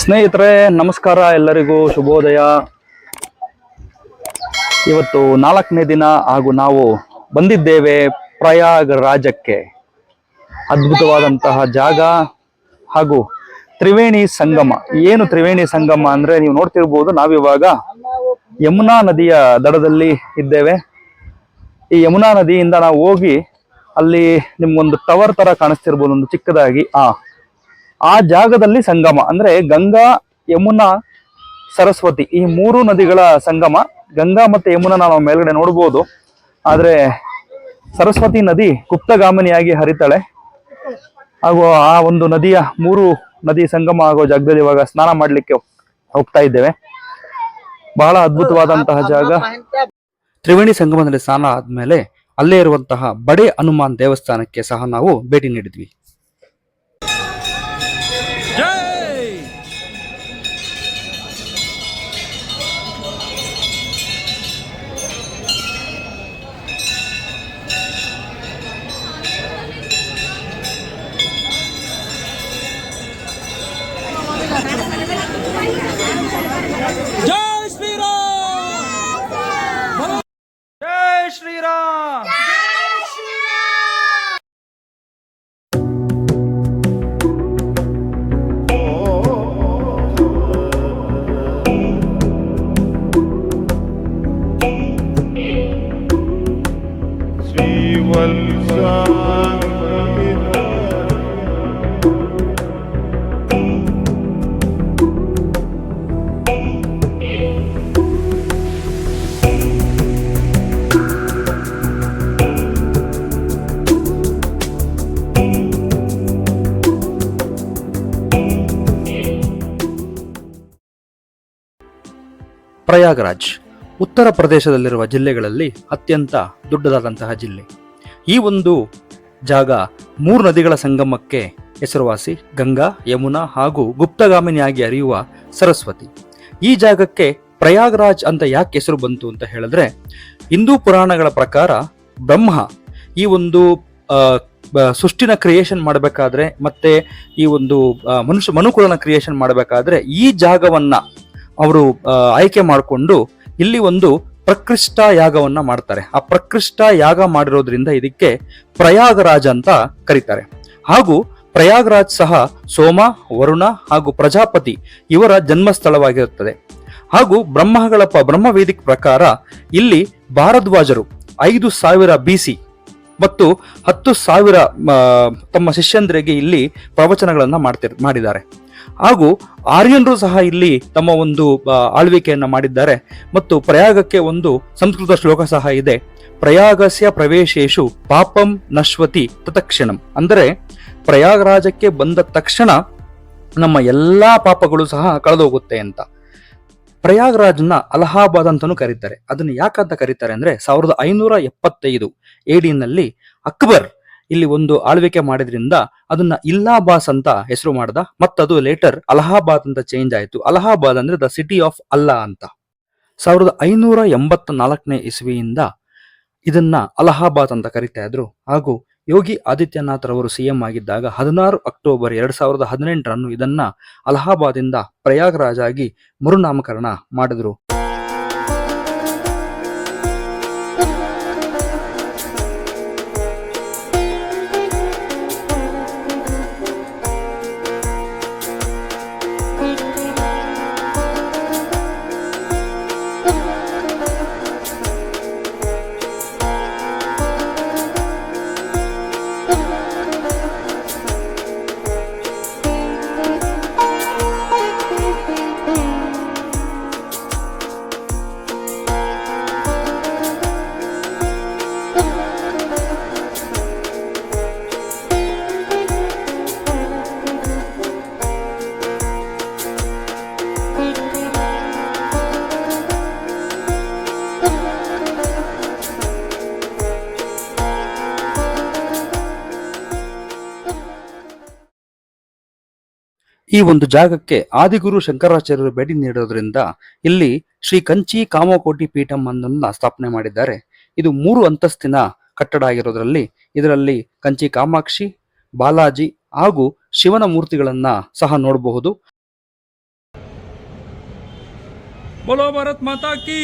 ಸ್ನೇಹಿತರೆ ನಮಸ್ಕಾರ, ಎಲ್ಲರಿಗೂ ಶುಭೋದಯ. ಇವತ್ತು 4ನೇ ದಿನ ಹಾಗೂ ನಾವು ಬಂದಿದ್ದೇವೆ ಪ್ರಯಾಗರಾಜಕ್ಕೆ. ಅದ್ಭುತವಾದಂತಹ ಜಾಗ ಹಾಗೂ ತ್ರಿವೇಣಿ ಸಂಗಮ. ಏನು ತ್ರಿವೇಣಿ ಸಂಗಮ ಅಂದ್ರೆ ನೀವು ನೋಡ್ತಿರ್ಬೋದು, ನಾವಿವಾಗ ಯಮುನಾ ನದಿಯ ದಡದಲ್ಲಿ ಇದ್ದೇವೆ. ಈ ಯಮುನಾ ನದಿಯಿಂದ ನಾವು ಹೋಗಿ ಅಲ್ಲಿ ನಿಮ್ಗೊಂದು ಟವರ್ ತರ ಕಾಣಿಸ್ತಿರ್ಬೋದು, ಒಂದು ಚಿಕ್ಕದಾಗಿ. ಆ ಜಾಗದಲ್ಲಿ ಸಂಗಮ ಅಂದ್ರೆ ಗಂಗಾ, ಯಮುನಾ, ಸರಸ್ವತಿ ಈ 3 ನದಿಗಳ ಸಂಗಮ. ಗಂಗಾ ಮತ್ತೆ ಯಮುನಾ ನಾವು ಮೇಲ್ಗಡೆ ನೋಡ್ಬೋದು, ಆದ್ರೆ ಸರಸ್ವತಿ ನದಿ ಗುಪ್ತಗಾಮಿನಿಯಾಗಿ ಹರಿತಾಳೆ. ಹಾಗೂ ಆ ಒಂದು ನದಿಯ 3 ನದಿ ಸಂಗಮ ಆಗೋ ಜಾಗದಲ್ಲಿ ಇವಾಗ ಸ್ನಾನ ಮಾಡ್ಲಿಕ್ಕೆ ಹೋಗ್ತಾ ಇದ್ದೇವೆ. ಬಹಳ ಅದ್ಭುತವಾದಂತಹ ಜಾಗ. ತ್ರಿವೇಣಿ ಸಂಗಮದಲ್ಲಿ ಸ್ನಾನ ಆದ್ಮೇಲೆ ಅಲ್ಲೇ ಇರುವಂತಹ ಬಡೆ ಹನುಮಾನ್ ದೇವಸ್ಥಾನಕ್ಕೆ ಸಹ ನಾವು ಭೇಟಿ ನೀಡಿದ್ವಿ. जय श्री राम, जय श्री राम, जय श्री राम। श्रीवत्सा ಪ್ರಯಾಗರಾಜ್ ಉತ್ತರ ಪ್ರದೇಶದಲ್ಲಿರುವ ಜಿಲ್ಲೆಗಳಲ್ಲಿ ಅತ್ಯಂತ ದೊಡ್ಡದಾದಂತಹ ಜಿಲ್ಲೆ. ಈ ಒಂದು ಜಾಗ 3 ನದಿಗಳ ಸಂಗಮಕ್ಕೆ ಹೆಸರುವಾಸಿ. ಗಂಗಾ, ಯಮುನಾ ಹಾಗೂ ಗುಪ್ತಗಾಮಿನಿಯಾಗಿ ಹರಿಯುವ ಸರಸ್ವತಿ. ಈ ಜಾಗಕ್ಕೆ ಪ್ರಯಾಗರಾಜ್ ಅಂತ ಯಾಕೆ ಹೆಸರು ಬಂತು ಅಂತ ಹೇಳಿದ್ರೆ, ಹಿಂದೂ ಪುರಾಣಗಳ ಪ್ರಕಾರ ಬ್ರಹ್ಮ ಈ ಒಂದು ಸೃಷ್ಟಿನ ಕ್ರಿಯೇಷನ್ ಮಾಡಬೇಕಾದ್ರೆ ಮತ್ತೆ ಈ ಒಂದು ಮನುಕುಲನ ಕ್ರಿಯೇಷನ್ ಮಾಡಬೇಕಾದ್ರೆ ಈ ಜಾಗವನ್ನ ಅವರು ಆಯ್ಕೆ ಮಾಡಿಕೊಂಡು ಇಲ್ಲಿ ಒಂದು ಪ್ರಕೃಷ್ಟ ಯಾಗವನ್ನ ಮಾಡ್ತಾರೆ. ಆ ಪ್ರಕೃಷ್ಟ ಯಾಗ ಮಾಡಿರೋದ್ರಿಂದ ಇದಕ್ಕೆ ಪ್ರಯಾಗರಾಜ ಅಂತ ಕರೀತಾರೆ. ಹಾಗೂ ಪ್ರಯಾಗರಾಜ್ ಸಹ ಸೋಮ, ವರುಣ ಹಾಗೂ ಪ್ರಜಾಪತಿ ಇವರ ಜನ್ಮಸ್ಥಳವಾಗಿರುತ್ತದೆ. ಹಾಗೂ ಬ್ರಹ್ಮವೇದಿಕ್ ಪ್ರಕಾರ ಇಲ್ಲಿ ಭಾರದ್ವಾಜರು 5000 BC ಮತ್ತು 10,000 ತಮ್ಮ ಶಿಷ್ಯಂದರಿಗೆ ಇಲ್ಲಿ ಪ್ರವಚನಗಳನ್ನ ಮಾಡಿದ್ದಾರೆ. ಹಾಗೂ ಆರ್ಯನರು ಸಹ ಇಲ್ಲಿ ತಮ್ಮ ಒಂದು ಆಳ್ವಿಕೆಯನ್ನ ಮಾಡಿದ್ದಾರೆ. ಮತ್ತು ಪ್ರಯಾಗಕ್ಕೆ ಒಂದು ಸಂಸ್ಕೃತ ಶ್ಲೋಕ ಸಹ ಇದೆ, ಪ್ರಯಾಗಸ್ಯ ಪ್ರವೇಶೇಶು ಪಾಪಂ ನಶ್ವತಿ ತತ್ಕ್ಷಣಂ. ಅಂದರೆ ಪ್ರಯಾಗರಾಜಕ್ಕೆ ಬಂದ ತಕ್ಷಣ ನಮ್ಮ ಎಲ್ಲಾ ಪಾಪಗಳು ಸಹ ಕಳೆದೋಗುತ್ತೆ ಅಂತ. ಪ್ರಯಾಗರಾಜ್ನ ಅಲಹಾಬಾದ್ ಅಂತಾನೂ ಕರೀತಾರೆ. ಅದನ್ನು ಯಾಕಂತ ಕರೀತಾರೆ ಅಂದ್ರೆ 1575 AD ನಲ್ಲಿ ಅಕ್ಬರ್ ಇಲ್ಲಿ ಒಂದು ಆಳ್ವಿಕೆ ಮಾಡಿದ್ರಿಂದ ಅದನ್ನ ಇಲ್ಲಾಬಾಸ್ ಅಂತ ಹೆಸರು ಮಾಡ್ದ. ಮತ್ತದು ಲೇಟರ್ ಅಲಹಾಬಾದ್ ಅಂತ ಚೇಂಜ್ ಆಯಿತು. ಅಲಹಾಬಾದ್ ಅಂದ್ರೆ ದ ಸಿಟಿ ಆಫ್ ಅಲ್ಲಾ ಅಂತ. 1584ನೇ ಇಸ್ವಿಯಿಂದ ಇದನ್ನ ಅಲಹಾಬಾದ್ ಅಂತ ಕರಿತಾ ಇದ್ರು. ಹಾಗೂ ಯೋಗಿ ಆದಿತ್ಯನಾಥ್ ರವರು CM ಆಗಿದ್ದಾಗ 16 ಅಕ್ಟೋಬರ್ 2018 ಇದನ್ನ ಅಲಹಾಬಾದಿಂದ ಪ್ರಯಾಗರಾಜ್ ಆಗಿ ಮರುನಾಮಕರಣ ಮಾಡಿದ್ರು. ಈ ಒಂದು ಜಾಗಕ್ಕೆ ಆದಿಗುರು ಶಂಕರಾಚಾರ್ಯರು ಭೇಟಿ ನೀಡೋದ್ರಿಂದ ಇಲ್ಲಿ ಶ್ರೀ ಕಂಚಿ ಕಾಮಕೋಟಿ ಪೀಠಂ ಅನ್ನನ್ನ ಸ್ಥಾಪನೆ ಮಾಡಿದ್ದಾರೆ. ಇದು 3 ಅಂತಸ್ತಿನ ಕಟ್ಟಡ ಆಗಿರೋದ್ರಲ್ಲಿ ಇದರಲ್ಲಿ ಕಂಚಿ ಕಾಮಾಕ್ಷಿ, ಬಾಲಾಜಿ ಹಾಗೂ ಶಿವನ ಮೂರ್ತಿಗಳನ್ನ ಸಹ ನೋಡಬಹುದು. बोलो भारत माता की